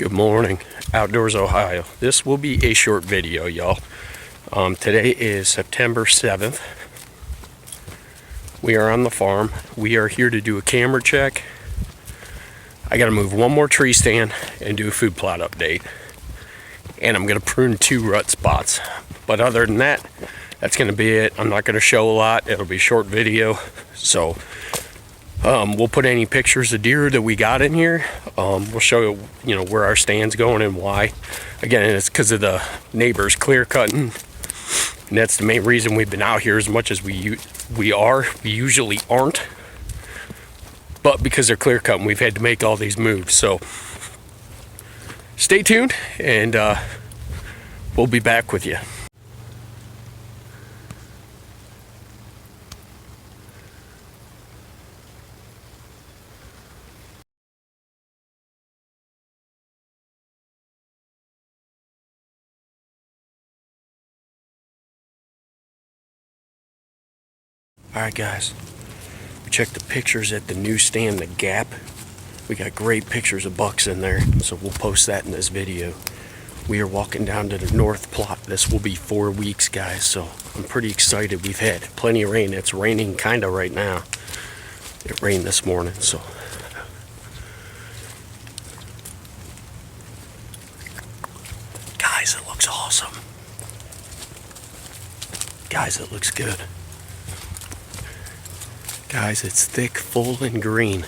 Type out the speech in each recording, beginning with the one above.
Good morning, Outdoors Ohio. This will be a short video, y'all. Today is September 7th. We are on the farm. We are here to do a camera check. I got to move one more tree stand and do a food plot update. And I'm going to prune 2 rut spots. But other than that, that's going to be it. I'm not going to show a lot. It'll be a short video. So we'll put any pictures of deer that we got in here. We'll show you know where our stand's going and why. Again, it's because of the neighbors clear cutting, and that's the main reason we've been out here as much as we usually aren't. But because they're clear cutting, we've had to make all these moves. So stay tuned, and we'll be back with you. Alright guys, we checked the pictures at the newsstand, the Gap. We got great pictures of bucks in there, so we'll post that in this video. We are walking down to the north plot. This will be 4 weeks, guys, so I'm pretty excited. We've had plenty of rain. It's raining kind of right now. It rained this morning, so. Guys, it looks awesome. Guys, it looks good. Guys, it's thick, full, and green.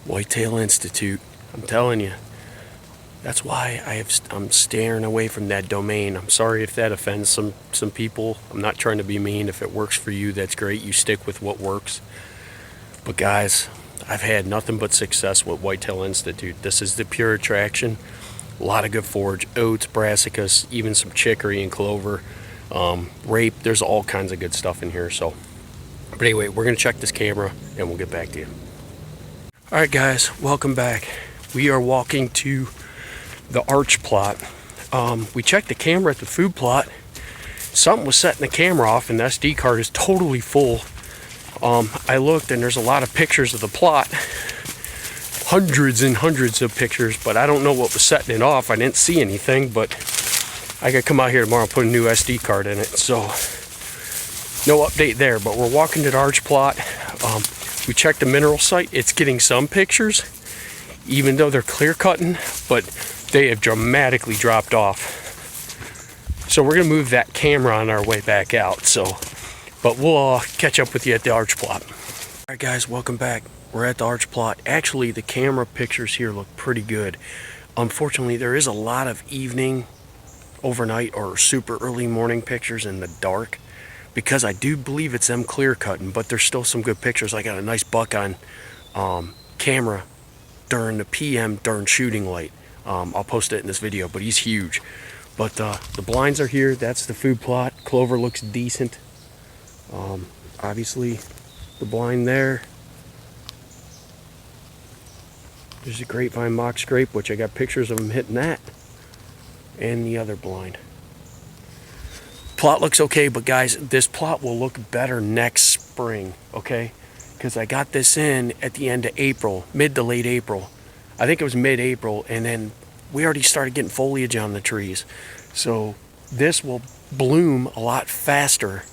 Whitetail Institute, I'm telling you. That's why I'm staring away from that domain. I'm sorry if that offends some people. I'm not trying to be mean. If it works for you, that's great. You stick with what works. But guys, I've had nothing but success with Whitetail Institute. This is the pure attraction. A lot of good forage, oats, brassicas, even some chicory and clover, rape. There's all kinds of good stuff in here. So, but anyway, we're gonna check this camera and we'll get back to you. All right, guys, welcome back. We are walking to the arch plot. We checked the camera at the food plot. Something was setting the camera off, and the SD card is totally full. I looked, and there's a lot of pictures of the plot, hundreds and hundreds of pictures, but I don't know what was setting it off. I didn't see anything, but I gotta come out here tomorrow and put a new SD card in it. So no update there, but we're walking to the arch plot. We checked the mineral site. It's getting some pictures, even though they're clear cutting, but they have dramatically dropped off. So we're gonna move that camera on our way back out. So, but we'll catch up with you at the arch plot. All right, guys, welcome back. We're at the arch plot. Actually, the camera pictures here look pretty good. Unfortunately, there is a lot of evening, overnight, or super early morning pictures in the dark, because I do believe it's them clear cutting, but there's still some good pictures. I got a nice buck on camera during the PM during shooting light. I'll post it in this video, but he's huge. But the blinds are here. That's the food plot. Clover looks decent. Obviously, the blind there. There's a grapevine mock scrape, which I got pictures of him hitting that. And the other blind. Plot looks okay, but guys, this plot will look better next spring, okay? Because I got this in at the end of April, mid to late April. I think it was mid-April, and then we already started getting foliage on the trees. So this will bloom a lot faster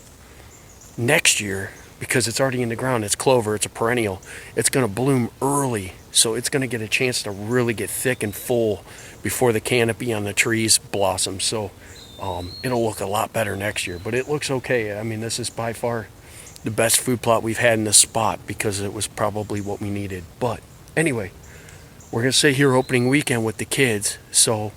next year because it's already in the ground. It's clover, it's a perennial. It's gonna bloom early, so it's gonna get a chance to really get thick and full before the canopy on the trees blossoms. So it'll look a lot better next year, but it looks okay. I mean, this is by far the best food plot we've had in this spot because it was probably what we needed. But anyway, we're gonna sit here opening weekend with the kids, so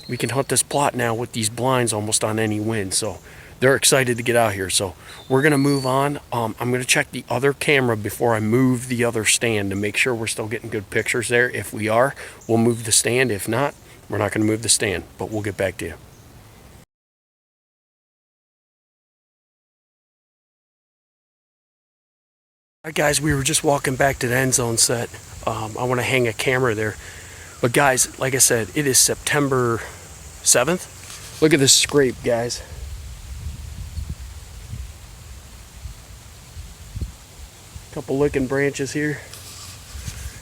we can hunt this plot now with these blinds almost on any wind. So they're excited to get out here. So we're gonna move on. I'm gonna check the other camera before I move the other stand to make sure we're still getting good pictures there. If we are, we'll move the stand. If not, we're not gonna move the stand, but we'll get back to you. Alright guys, we were just walking back to the end zone set. I want to hang a camera there. But guys, like I said, it is September 7th. Look at this scrape, guys. Couple licking branches here.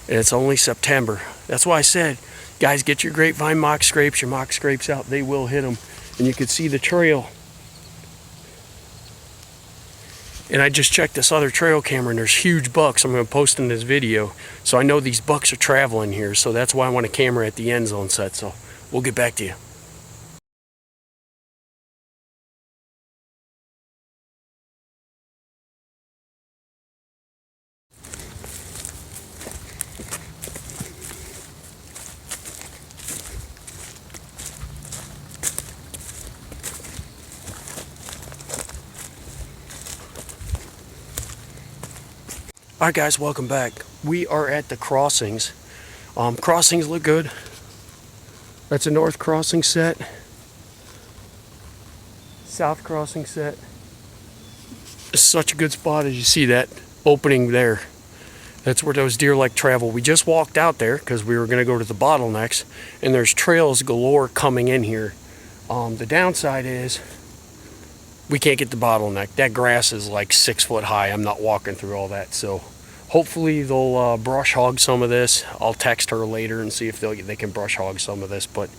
And it's only September. That's why I said, guys, get your grapevine mock scrapes, your mock scrapes out. They will hit them. And you can see the trail. And I just checked this other trail camera, and there's huge bucks. I'm going to post in this video. So I know these bucks are traveling here. So that's why I want a camera at the end zone set. So we'll get back to you. Alright guys, welcome back. We are at the crossings. Crossings look good. That's a north crossing set. South crossing set. It's such a good spot as you see that opening there. That's where those deer like travel. We just walked out there because we were going to go to the bottlenecks, and there's trails galore coming in here. The downside is we can't get the bottleneck. That grass is like 6 foot high. I'm not walking through all that. So hopefully they'll brush hog some of this. I'll text her later and see if they can brush hog some of this. But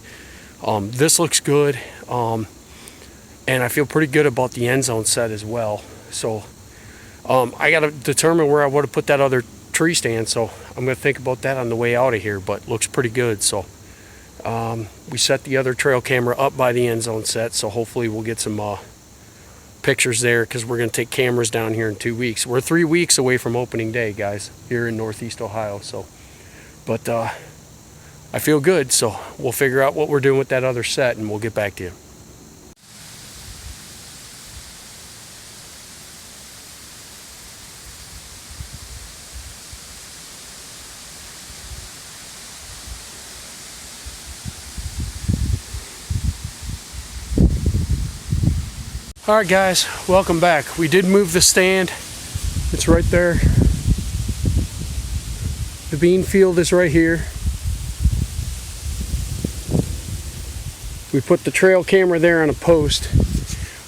this looks good. And I feel pretty good about the end zone set as well. So I got to determine where I want to put that other tree stand. So I'm going to think about that on the way out of here. But looks pretty good. So we set the other trail camera up by the end zone set. So hopefully we'll get some pictures there, because we're going to take cameras down here in 2 weeks. We're 3 weeks away from opening day, guys, here in Northeast Ohio. So, but I feel good. So we'll figure out what we're doing with that other set, and we'll get back to you. Alright guys, welcome back. We did move the stand. It's right there. The bean field is right here. We put the trail camera there on a post.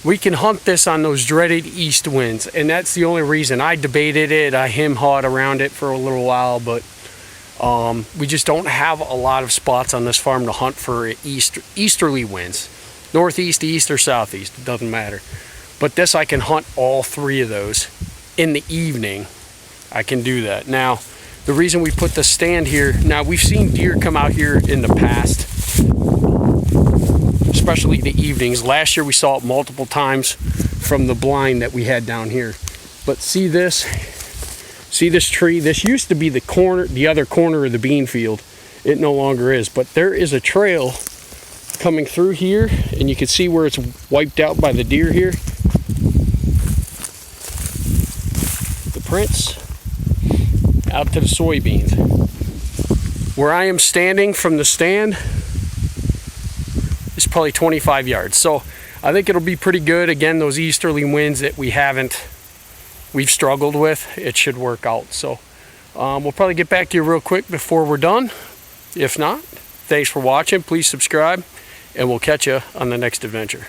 We can hunt this on those dreaded east winds, and that's the only reason. I debated it, I hem-hawed around it for a little while, but we just don't have a lot of spots on this farm to hunt for easterly winds. Northeast, east, or southeast, it doesn't matter. But this, I can hunt all 3 of those in the evening. I can do that. Now, the reason we put the stand here, now we've seen deer come out here in the past, especially the evenings. Last year we saw it multiple times from the blind that we had down here. But see this tree? This used to be the other corner of the bean field. It no longer is, but there is a trail coming through here, and you can see where it's wiped out by the deer here. The prints out to the soybeans. Where I am standing from the stand is probably 25 yards. So I think it'll be pretty good. Again, those easterly winds that we've struggled with, it should work out. So we'll probably get back to you real quick before we're done. If not, thanks for watching. Please subscribe, and we'll catch you on the next adventure.